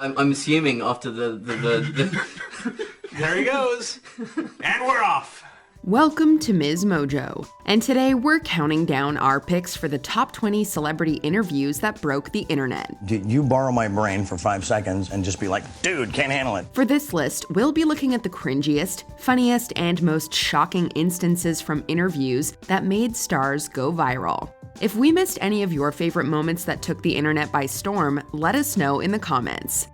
I'm assuming after the There he goes. And we're off. Welcome to MsMojo, and today we're counting down our picks for the top 20 celebrity interviews that broke the internet. You borrow my brain for 5 seconds and just be like, dude, can't handle it. For this list, we'll be looking at the cringiest, funniest, and most shocking instances from interviews that made stars go viral. If we missed any of your favorite moments that took the internet by storm, let us know in the comments.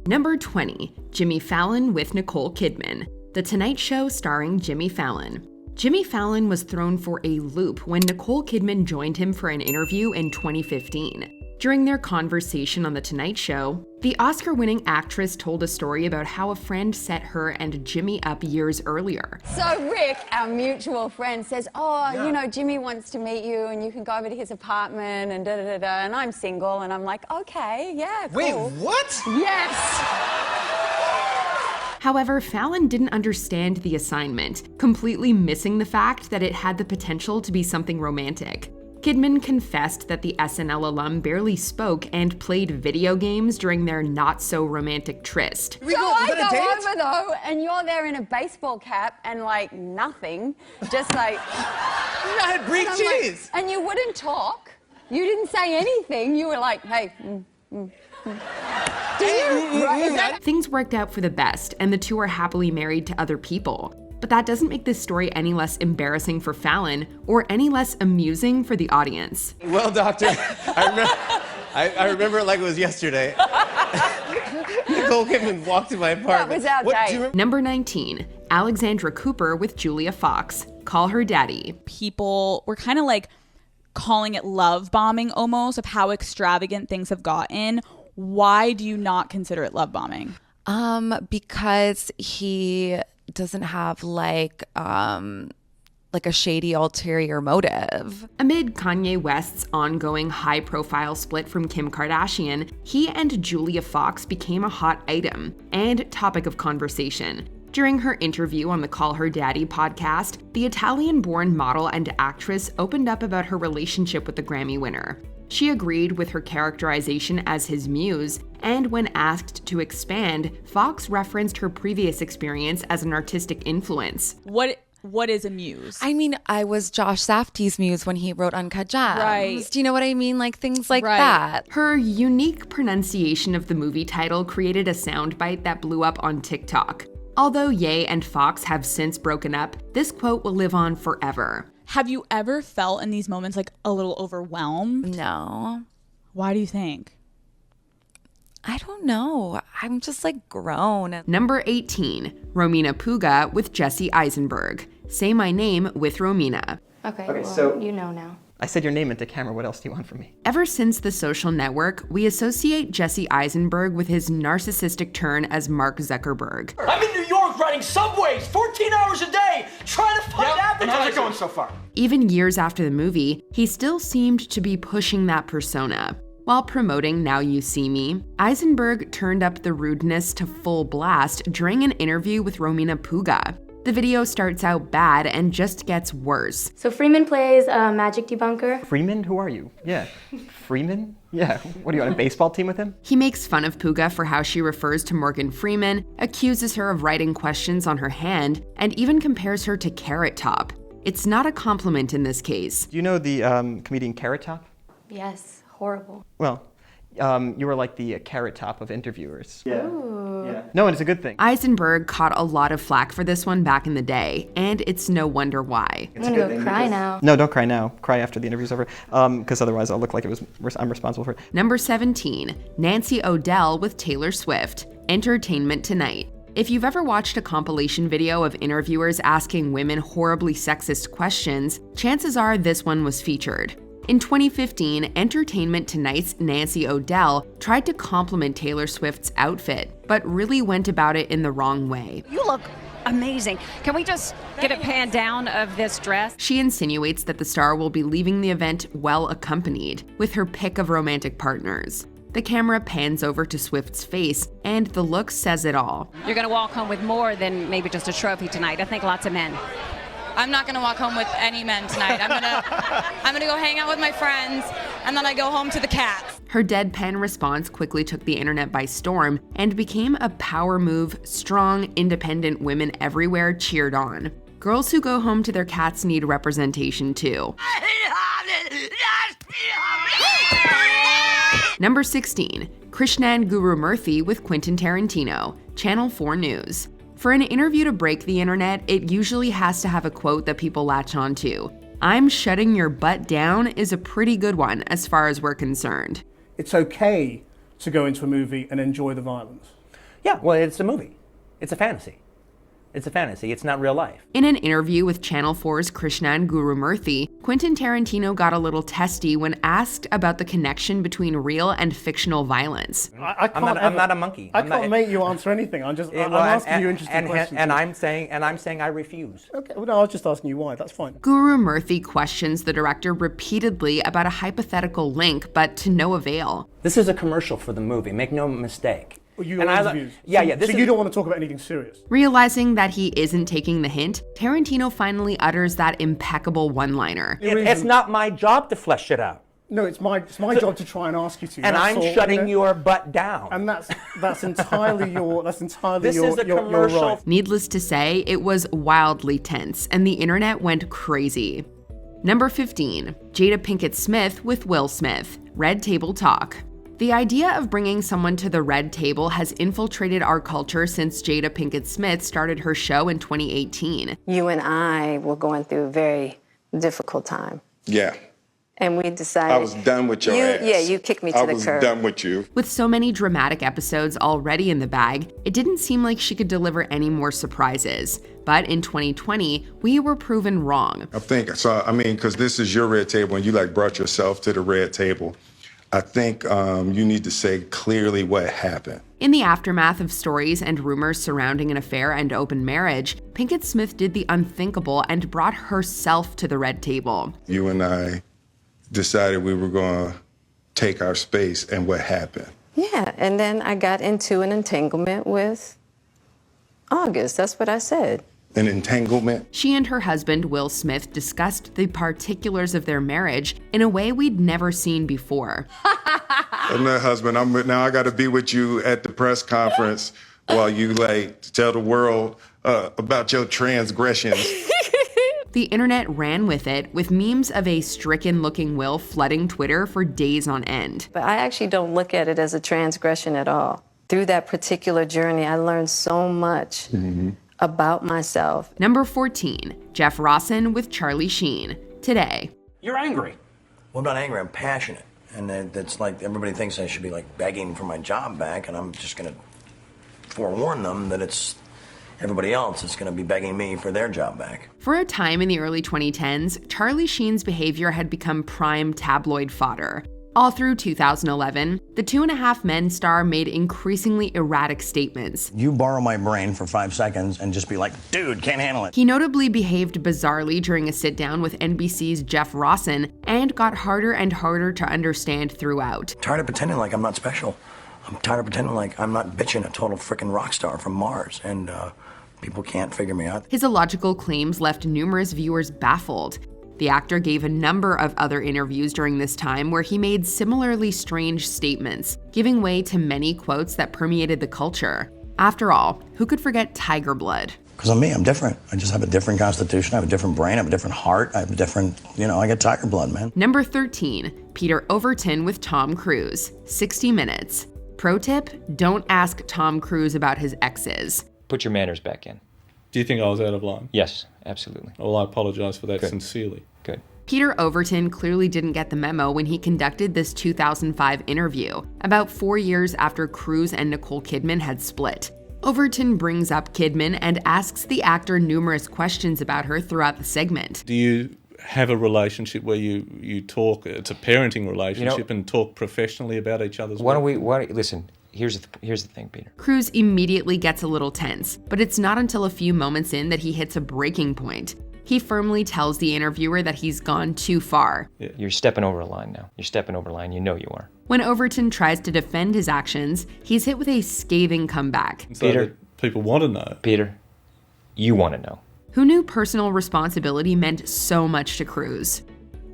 Number 20, Jimmy Fallon with Nicole Kidman. The Tonight Show starring Jimmy Fallon. Jimmy Fallon was thrown for a loop when Nicole Kidman joined him for an interview in 2015. During their conversation on The Tonight Show, the Oscar-winning actress told a story about how a friend set her and Jimmy up years earlier. So Rick, our mutual friend, says, you know, Jimmy wants to meet you and you can go over to his apartment and da-da-da-da, and I'm single, and I'm like, okay, yeah, cool. Wait, what? Yes! However, Fallon didn't understand the assignment, completely missing the fact that it had the potential to be something romantic. Kidman confessed that the SNL alum barely spoke and played video games during their not-so-romantic tryst. So I go over, though, and you're there in a baseball cap and, like, nothing, just like... I had Greek cheese! Like, and you wouldn't talk. You didn't say anything. You were like, hey, Things worked out for the best, and the two are happily married to other people. But that doesn't make this story any less embarrassing for Fallon or any less amusing for the audience. Well, Doctor, I remember it like it was yesterday. Nicole Kidman walked in my apartment. That was our date. Number 19, Alexandra Cooper with Julia Fox. Call her daddy. People were kind of like calling it love bombing almost, of how extravagant things have gotten. Why do you not consider it love bombing? Because he doesn't have like a shady ulterior motive. Amid Kanye West's ongoing high-profile split from Kim Kardashian, he and Julia Fox became a hot item and topic of conversation. During her interview on the Call Her Daddy podcast, the Italian-born model and actress opened up about her relationship with the Grammy winner. She agreed with her characterization as his muse, and when asked to expand, Fox referenced her previous experience as an artistic influence. What is a muse? I mean, I was Josh Safdie's muse when he wrote Uncut Gems. Right. Do you know what I mean? Like things like that. Her unique pronunciation of the movie title created a soundbite that blew up on TikTok. Although Ye and Fox have since broken up, this quote will live on forever. Have you ever felt in these moments like a little overwhelmed? No. Why do you think? I don't know. I'm just like grown. Number 18, Romina Puga with Jesse Eisenberg. Say my name with Romina. Okay, well, so you know now. I said your name into camera. What else do you want from me? Ever since The Social Network, we associate Jesse Eisenberg with his narcissistic turn as Mark Zuckerberg. I'm in New York riding subways 14 hours a day trying to find advertisers. And how's it going so far? Even years after the movie, he still seemed to be pushing that persona. While promoting Now You See Me, Eisenberg turned up the rudeness to full blast during an interview with Romina Puga. The video starts out bad and just gets worse. So Freeman plays a magic debunker. Freeman? Who are you? Yeah. Freeman? Yeah. What, are you on a baseball team with him? He makes fun of Puga for how she refers to Morgan Freeman, accuses her of writing questions on her hand, and even compares her to Carrot Top. It's not a compliment in this case. Do you know the comedian Carrot Top? Yes, horrible. Well, you were like the Carrot Top of interviewers. Yeah. Ooh. Yeah. No, and it's a good thing. Eisenberg caught a lot of flack for this one back in the day, and it's no wonder why. I'm gonna go cry now. No, don't cry now. Cry after the interview's over, because otherwise I'll look like I'm responsible for it. Number 17, Nancy O'Dell with Taylor Swift. Entertainment Tonight. If you've ever watched a compilation video of interviewers asking women horribly sexist questions, chances are this one was featured. In 2015, Entertainment Tonight's Nancy O'Dell tried to compliment Taylor Swift's outfit, but really went about it in the wrong way. You look amazing. Can we just get a pan down of this dress? She insinuates that the star will be leaving the event well accompanied, with her pick of romantic partners. The camera pans over to Swift's face, and the look says it all. You're gonna walk home with more than maybe just a trophy tonight. I think lots of men. I'm not gonna walk home with any men tonight. I'm gonna go hang out with my friends, and then I go home to the cats. Her deadpan response quickly took the internet by storm and became a power move strong, independent women everywhere cheered on. Girls who go home to their cats need representation too. Number 16, Krishnan Gurumurthy with Quentin Tarantino, Channel 4 News. For an interview to break the internet, it usually has to have a quote that people latch onto. "I'm shutting your butt down" is a pretty good one as far as we're concerned. It's okay to go into a movie and enjoy the violence. Yeah, well, it's a movie. It's a fantasy. It's a fantasy. It's not real life. In an interview with Channel 4's Krishnan Gurumurthy, Quentin Tarantino got a little testy when asked about the connection between real and fictional violence. I'm not a monkey. I can't make you answer anything. I'm asking you interesting questions. And I'm saying I refuse. Okay, well, no, I was just asking you why. That's fine. Gurumurthy questions the director repeatedly about a hypothetical link, but to no avail. This is a commercial for the movie. Make no mistake. Well, you interviews. Yeah. So you don't want to talk about anything serious. Realizing that he isn't taking the hint, Tarantino finally utters that impeccable one-liner. It's not my job to flesh it out. No, it's my job to try and ask you to. And I'm shutting your butt down. And that's entirely your This is a commercial. Your right. Needless to say, it was wildly tense, and the internet went crazy. Number 15, Jada Pinkett Smith with Will Smith, Red Table Talk. The idea of bringing someone to the red table has infiltrated our culture since Jada Pinkett Smith started her show in 2018. You and I were going through a very difficult time. Yeah. And we decided... I was done with your ass. Yeah, you kicked me to the curb. I was done with you. With so many dramatic episodes already in the bag, it didn't seem like she could deliver any more surprises. But in 2020, we were proven wrong. I think, because this is your red table and you brought yourself to the red table. I think you need to say clearly what happened. In the aftermath of stories and rumors surrounding an affair and open marriage, Pinkett Smith did the unthinkable and brought herself to the red table. You and I decided we were going to take our space, and what happened? Yeah, and then I got into an entanglement with August. That's what I said. An entanglement? She and her husband, Will Smith, discussed the particulars of their marriage in a way we'd never seen before. I'm not husband. Now I got to be with you at the press conference while you tell the world about your transgressions. The internet ran with it, with memes of a stricken-looking Will flooding Twitter for days on end. But I actually don't look at it as a transgression at all. Through that particular journey, I learned so much. About myself. Number 14, Jeff Rossen with Charlie Sheen, Today. You're angry. Well, I'm not angry, I'm passionate. And it's like everybody thinks I should be begging for my job back, and I'm just going to forewarn them that it's everybody else that's going to be begging me for their job back. For a time in the early 2010s, Charlie Sheen's behavior had become prime tabloid fodder. All through 2011, the Two and a Half Men star made increasingly erratic statements. You borrow my brain for 5 seconds and just be like, dude, can't handle it. He notably behaved bizarrely during a sit-down with NBC's Jeff Rossen and got harder and harder to understand throughout. Tired of pretending like I'm not special. I'm tired of pretending like I'm not bitching a total freaking rock star from Mars, and people can't figure me out. His illogical claims left numerous viewers baffled. The actor gave a number of other interviews during this time where he made similarly strange statements, giving way to many quotes that permeated the culture. After all, who could forget Tiger Blood? Because I'm me, I'm different. I just have a different constitution, I have a different brain, I have a different heart, I have a different, I got tiger blood, man. Number 13, Peter Overton with Tom Cruise, 60 Minutes. Pro tip, don't ask Tom Cruise about his exes. Put your manners back in. Do you think I was out of line? Yes, absolutely. Well, I apologize for that sincerely. Good. Peter Overton clearly didn't get the memo when he conducted this 2005 interview, about 4 years after Cruise and Nicole Kidman had split. Overton brings up Kidman and asks the actor numerous questions about her throughout the segment. Do you have a relationship where you talk, it's a parenting relationship, and talk professionally about each other's work? Listen, here's the thing, Peter. Cruise immediately gets a little tense, but it's not until a few moments in that he hits a breaking point. He firmly tells the interviewer that he's gone too far. You're stepping over a line now. You're stepping over a line. You know you are. When Overton tries to defend his actions, he's hit with a scathing comeback. So Peter, people want to know. Peter, you want to know. Who knew personal responsibility meant so much to Cruise?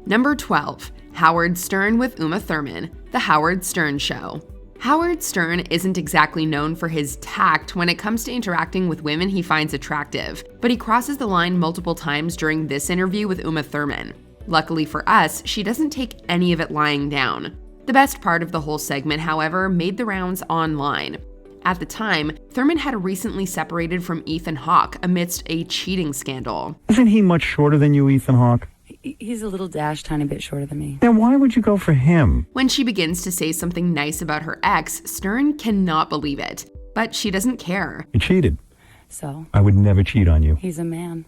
Number 12, Howard Stern with Uma Thurman, The Howard Stern Show. Howard Stern isn't exactly known for his tact when it comes to interacting with women he finds attractive, but he crosses the line multiple times during this interview with Uma Thurman. Luckily for us, she doesn't take any of it lying down. The best part of the whole segment, however, made the rounds online. At the time, Thurman had recently separated from Ethan Hawke amidst a cheating scandal. Isn't he much shorter than you, Ethan Hawke? He's a little tiny bit shorter than me. Then why would you go for him? When she begins to say something nice about her ex, Stern cannot believe it. But she doesn't care. You cheated. So? I would never cheat on you. He's a man.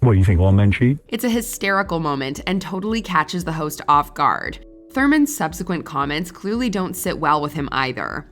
What, you think all men cheat? It's a hysterical moment and totally catches the host off guard. Thurman's subsequent comments clearly don't sit well with him either.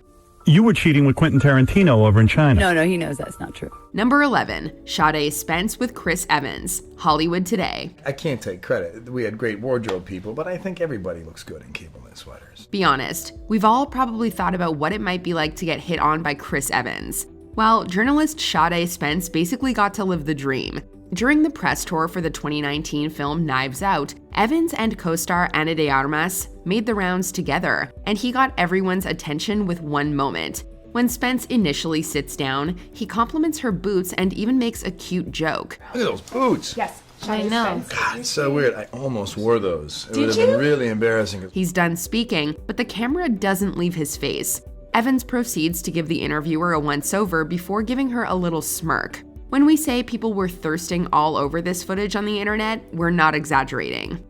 You were cheating with Quentin Tarantino over in China. No, he knows that's not true. Number 11, Sade Spence with Chris Evans, Hollywood Today. I can't take credit. We had great wardrobe people, but I think everybody looks good in cable knit sweaters. Be honest, we've all probably thought about what it might be like to get hit on by Chris Evans. Well, journalist Sade Spence basically got to live the dream. During the press tour for the 2019 film Knives Out, Evans and co-star Ana de Armas made the rounds together, and he got everyone's attention with one moment. When Spence initially sits down, he compliments her boots and even makes a cute joke. Look at those boots. Yes. I know. God, it's so weird. I almost wore those. It Did would have been really embarrassing. He's done speaking, but the camera doesn't leave his face. Evans proceeds to give the interviewer a once-over before giving her a little smirk. When we say people were thirsting all over this footage on the internet, we're not exaggerating.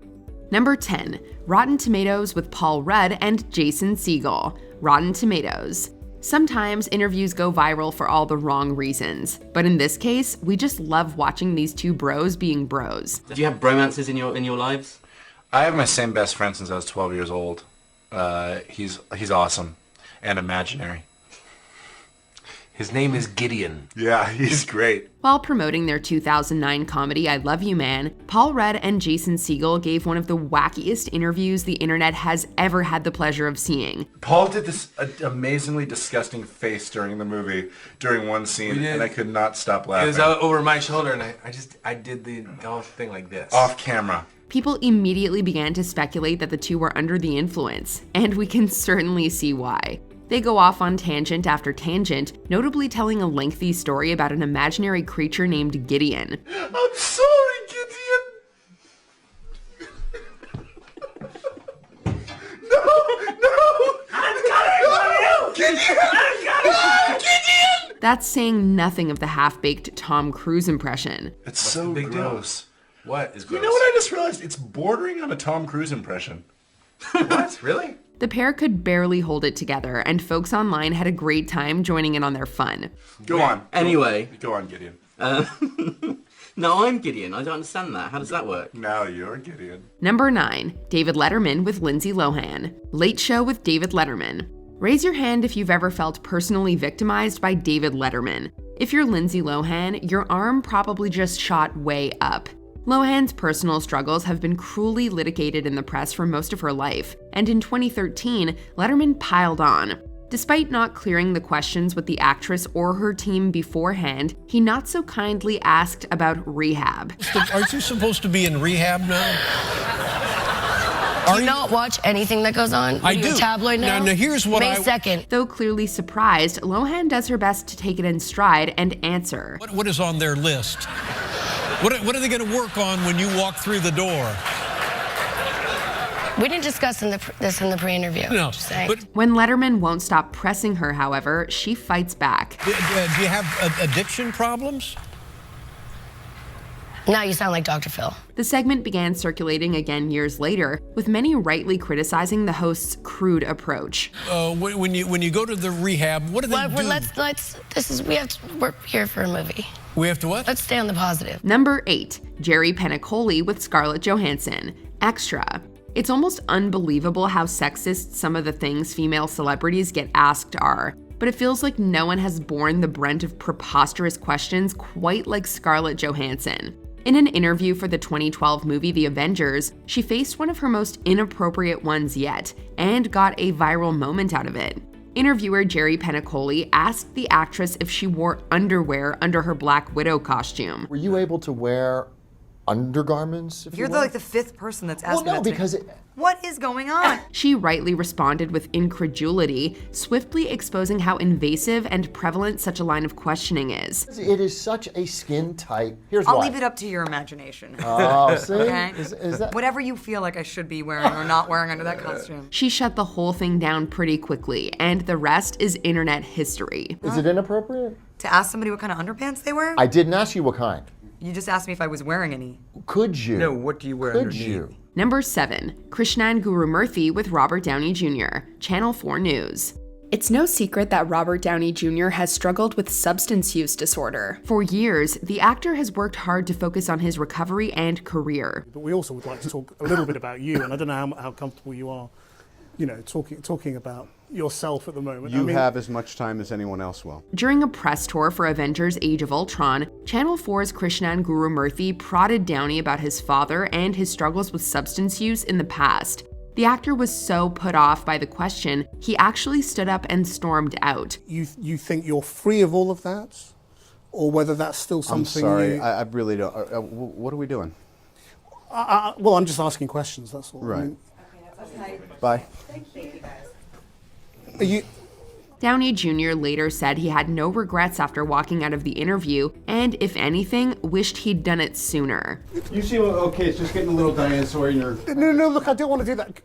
Number 10, Rotten Tomatoes with Paul Rudd and Jason Segel, Rotten Tomatoes. Sometimes interviews go viral for all the wrong reasons, but in this case, we just love watching these two bros being bros. Do you have bromances in your lives? I have my same best friend since I was 12 years old. He's awesome and imaginary. His name is Gideon. Yeah, he's great. While promoting their 2009 comedy I Love You Man, Paul Rudd and Jason Segel gave one of the wackiest interviews the internet has ever had the pleasure of seeing. Paul did this amazingly disgusting face during the movie, during one scene, and I could not stop laughing. It was over my shoulder, and I did the whole thing like this. Off camera. People immediately began to speculate that the two were under the influence, and we can certainly see why. They go off on tangent after tangent, notably telling a lengthy story about an imaginary creature named Gideon. I'm sorry, Gideon! Gideon! That's saying nothing of the half-baked Tom Cruise impression. It's so gross. What is gross? You know what I just realized? It's bordering on a Tom Cruise impression. What? Really? The pair could barely hold it together, and folks online had a great time joining in on their fun. Go on. Anyway. Go on, Gideon. No, I'm Gideon. I don't understand that. How does that work? Now you're Gideon. Number 9, David Letterman with Lindsay Lohan. Late Show with David Letterman. Raise your hand if you've ever felt personally victimized by David Letterman. If you're Lindsay Lohan, your arm probably just shot way up. Lohan's personal struggles have been cruelly litigated in the press for most of her life, and in 2013, Letterman piled on. Despite not clearing the questions with the actress or her team beforehand, he not so kindly asked about rehab. Aren't you supposed to be in rehab now? Do you not watch anything that goes on? I do. Tabloid now? Now here's what May 2nd. Though clearly surprised, Lohan does her best to take it in stride and answer. What is on their list? What are they going to work on when you walk through the door? We didn't discuss this in the pre-interview. No, but when Letterman won't stop pressing her, however, she fights back. Do you have addiction problems? Now you sound like Dr. Phil. The segment began circulating again years later, with many rightly criticizing the host's crude approach. When you go to the rehab, what do they do? We're here for a movie. We have to what? Let's stay on the positive. Number 8, Jerry Penacoli with Scarlett Johansson. Extra. It's almost unbelievable how sexist some of the things female celebrities get asked are, but it feels like no one has borne the brunt of preposterous questions quite like Scarlett Johansson. In an interview for the 2012 movie The Avengers, she faced one of her most inappropriate ones yet, and got a viral moment out of it. Interviewer Jerry Penacoli asked the actress if she wore underwear under her Black Widow costume. Were you able to wear undergarments, if you You're will? like the fifth person that's asked Well, me no, that because today. What is going on? She rightly responded with incredulity, swiftly exposing how invasive and prevalent such a line of questioning is. It is such a skin tight. Here's I'll why. leave it up to your imagination. Oh, see? Okay? Is that... Whatever you feel like I should be wearing or not wearing under that costume. She shut the whole thing down pretty quickly, and the rest is internet history. Is it inappropriate? To ask somebody what kind of underpants they wear? I didn't ask you what kind. You just asked me if I was wearing any. Could you? No, what do you wear Could underneath? you? Number 7, Krishnan Gurumurthy with Robert Downey Jr., Channel 4 News. It's no secret that Robert Downey Jr. has struggled with substance use disorder. For years, the actor has worked hard to focus on his recovery and career. But we also would like to talk a little bit about you, and I don't know how comfortable you are, talking about yourself at the moment. You have as much time as anyone else will. During a press tour for Avengers Age of Ultron, Channel 4's Krishnan Gurumurthy prodded Downey about his father and his struggles with substance use in the past. The actor was so put off by the question, he actually stood up and stormed out. You think you're free of all of that? Or whether that's still something I'm sorry, I really don't. What are we doing? Well, I'm just asking questions, that's all. Right. I mean, Bye. are you... Downey Jr. later said he had no regrets after walking out of the interview, and if anything, wished he'd done it sooner. You seem okay, it's just getting a little dinosaur in your... No, look, I don't want to do that.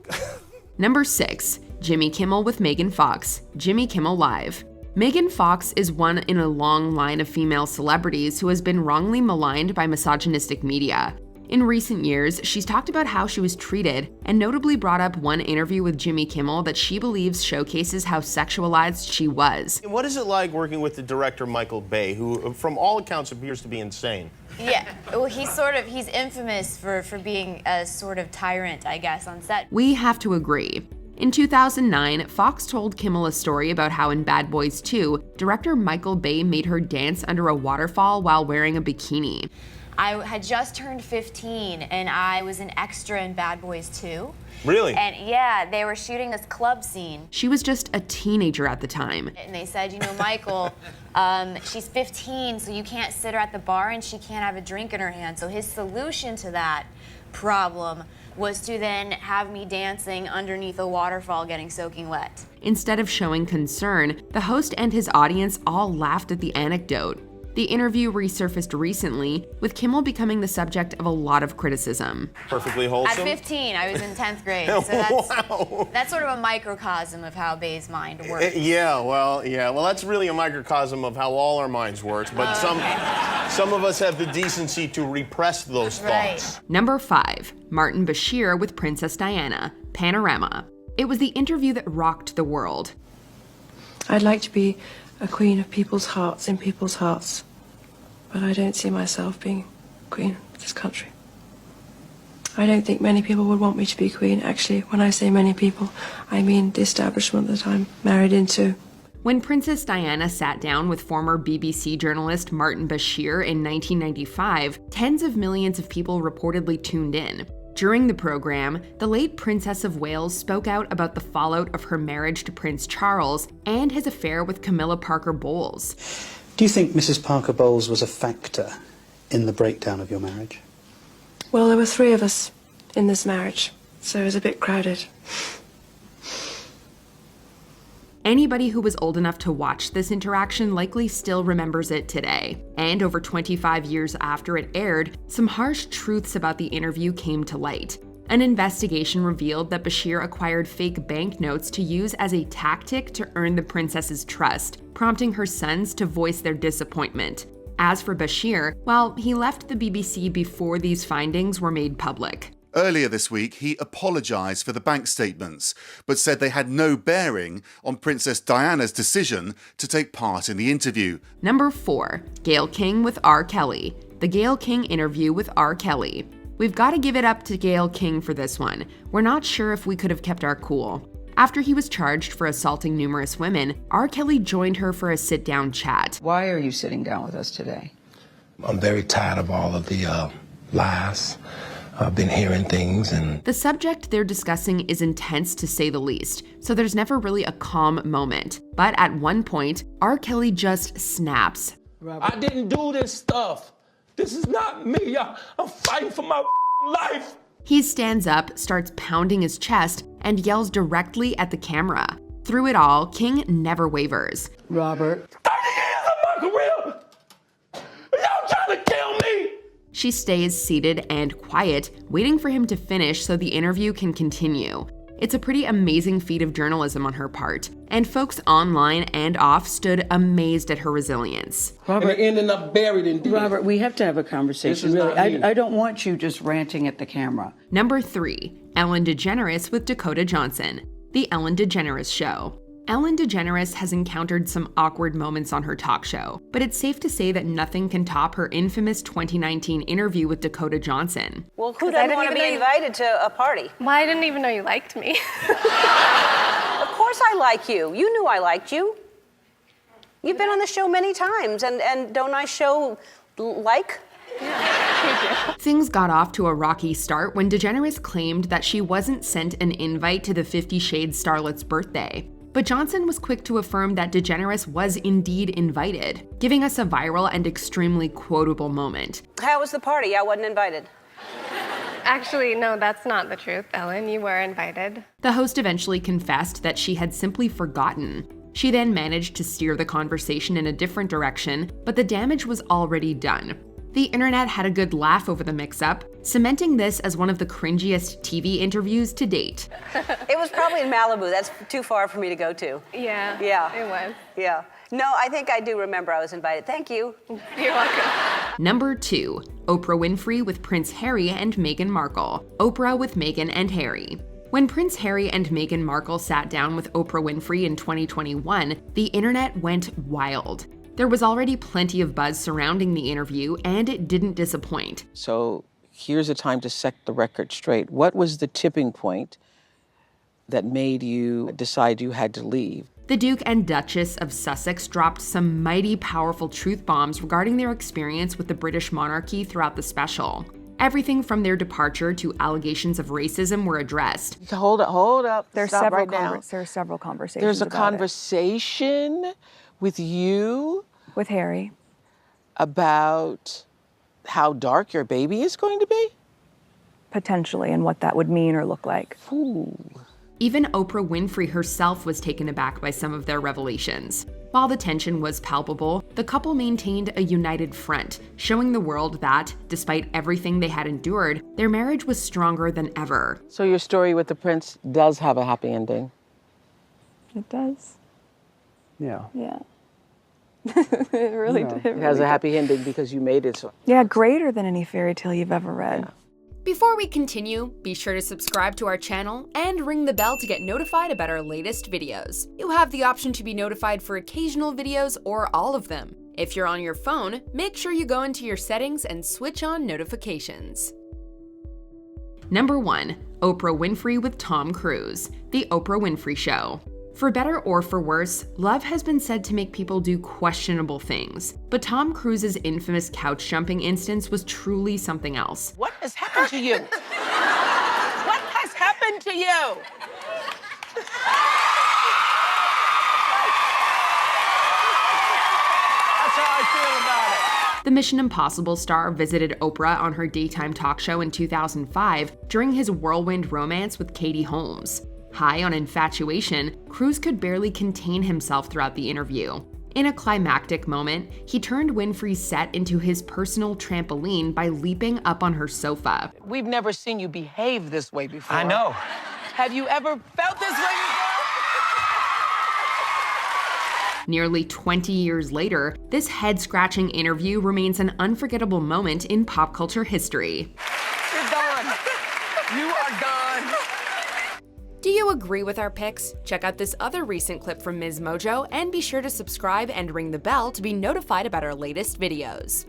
Number 6, Jimmy Kimmel with Megan Fox, Jimmy Kimmel Live. Megan Fox is one in a long line of female celebrities who has been wrongly maligned by misogynistic media. In recent years, she's talked about how she was treated, and notably brought up one interview with Jimmy Kimmel that she believes showcases how sexualized she was. What is it like working with the director Michael Bay, who from all accounts appears to be insane? Yeah, well, he's infamous for being a sort of tyrant, I guess, on set. We have to agree. In 2009, Fox told Kimmel a story about how in Bad Boys 2, director Michael Bay made her dance under a waterfall while wearing a bikini. I had just turned 15, and I was an extra in Bad Boys 2. Really? And yeah, they were shooting this club scene. She was just a teenager at the time. And they said, Michael, she's 15, so you can't sit her at the bar and she can't have a drink in her hand. So his solution to that problem was to then have me dancing underneath a waterfall getting soaking wet. Instead of showing concern, the host and his audience all laughed at the anecdote. The interview resurfaced recently, with Kimmel becoming the subject of a lot of criticism. Perfectly wholesome? At 15, I was in 10th grade, so that's sort of a microcosm of how Bay's mind works. Well, that's really a microcosm of how all our minds work, but some of us have the decency to repress those thoughts. Number 5, Martin Bashir with Princess Diana, Panorama. It was the interview that rocked the world. I'd like to be a queen of people's hearts in people's hearts, but I don't see myself being queen of this country. I don't think many people would want me to be queen. Actually, when I say many people, I mean the establishment that I'm married into. When Princess Diana sat down with former BBC journalist Martin Bashir in 1995, tens of millions of people reportedly tuned in. During the program, the late Princess of Wales spoke out about the fallout of her marriage to Prince Charles and his affair with Camilla Parker Bowles. Do you think Mrs. Parker Bowles was a factor in the breakdown of your marriage? Well, there were 3 of us in this marriage, so it was a bit crowded. Anybody who was old enough to watch this interaction likely still remembers it today. And over 25 years after it aired, some harsh truths about the interview came to light. An investigation revealed that Bashir acquired fake banknotes to use as a tactic to earn the princess's trust, prompting her sons to voice their disappointment. As for Bashir, well, he left the BBC before these findings were made public. Earlier this week, he apologised for the bank statements, but said they had no bearing on Princess Diana's decision to take part in the interview. Number 4, Gayle King with R. Kelly. The Gayle King interview with R. Kelly. We've got to give it up to Gayle King for this one. We're not sure if we could have kept our cool. After he was charged for assaulting numerous women, R. Kelly joined her for a sit-down chat. Why are you sitting down with us today? I'm very tired of all of the lies. I've been hearing things and... The subject they're discussing is intense to say the least, so there's never really a calm moment. But at one point, R. Kelly just snaps. I didn't do this stuff. This is not me. I'm fighting for my life. He stands up, starts pounding his chest, and yells directly at the camera. Through it all, King never wavers. Robert. 30 years of my career. Y'all trying to kill me. She stays seated and quiet, waiting for him to finish so the interview can continue. It's a pretty amazing feat of journalism on her part, and folks online and off stood amazed at her resilience. Robert, ending up buried in deep. Robert, we have to have a conversation, This is really. not me. I don't want you just ranting at the camera. Number 3, Ellen DeGeneres with Dakota Johnson. The Ellen DeGeneres Show. Ellen DeGeneres has encountered some awkward moments on her talk show, but it's safe to say that nothing can top her infamous 2019 interview with Dakota Johnson. Well, who doesn't want to be invited to a party? Well, I didn't even know you liked me. Of course I like you. You knew I liked you. You've been on the show many times, and don't I show like? Things got off to a rocky start when DeGeneres claimed that she wasn't sent an invite to the 50 Shades starlet's birthday. But Johnson was quick to affirm that DeGeneres was indeed invited, giving us a viral and extremely quotable moment. How was the party? I wasn't invited. Actually, no, that's not the truth, Ellen. You were invited. The host eventually confessed that she had simply forgotten. She then managed to steer the conversation in a different direction, but the damage was already done. The internet had a good laugh over the mix-up, cementing this as one of the cringiest TV interviews to date. It was probably in Malibu. That's too far for me to go to. Yeah, Yeah. it was. Yeah. No, I think I do remember I was invited. Thank you. You're welcome. Number 2, Oprah Winfrey with Prince Harry and Meghan Markle. Oprah with Meghan and Harry. When Prince Harry and Meghan Markle sat down with Oprah Winfrey in 2021, the internet went wild. There was already plenty of buzz surrounding the interview, and it didn't disappoint. So here's a time to set the record straight. What was the tipping point that made you decide you had to leave? The Duke and Duchess of Sussex dropped some mighty powerful truth bombs regarding their experience with the British monarchy throughout the special. Everything from their departure to allegations of racism were addressed. Hold up. There are Stop several right now. there are several conversations. There's a about conversation with you, with Harry, about how dark your baby is going to be? potentially, and what that would mean or look like. Ooh. Even Oprah Winfrey herself was taken aback by some of their revelations. While the tension was palpable, the couple maintained a united front, showing the world that, despite everything they had endured, their marriage was stronger than ever. So your story with the prince does have a happy ending? It does. Yeah. Yeah. It really Yeah. did. It has a happy ending because you made it so. Yeah, greater than any fairy tale you've ever read. Before we continue, be sure to subscribe to our channel and ring the bell to get notified about our latest videos. You have the option to be notified for occasional videos or all of them. If you're on your phone, make sure you go into your settings and switch on notifications. Number 1. Oprah Winfrey with Tom Cruise. The Oprah Winfrey Show. For better or for worse, love has been said to make people do questionable things. But Tom Cruise's infamous couch jumping instance was truly something else. What has happened to you? What has happened to you? That's how I feel about it. The Mission Impossible star visited Oprah on her daytime talk show in 2005 during his whirlwind romance with Katie Holmes. High on infatuation, Cruise could barely contain himself throughout the interview. In a climactic moment, he turned Winfrey's set into his personal trampoline by leaping up on her sofa. We've never seen you behave this way before. I know. Have you ever felt this way before? Nearly 20 years later, this head-scratching interview remains an unforgettable moment in pop culture history. You're gone. You are gone. Do you agree with our picks? Check out this other recent clip from MsMojo and be sure to subscribe and ring the bell to be notified about our latest videos.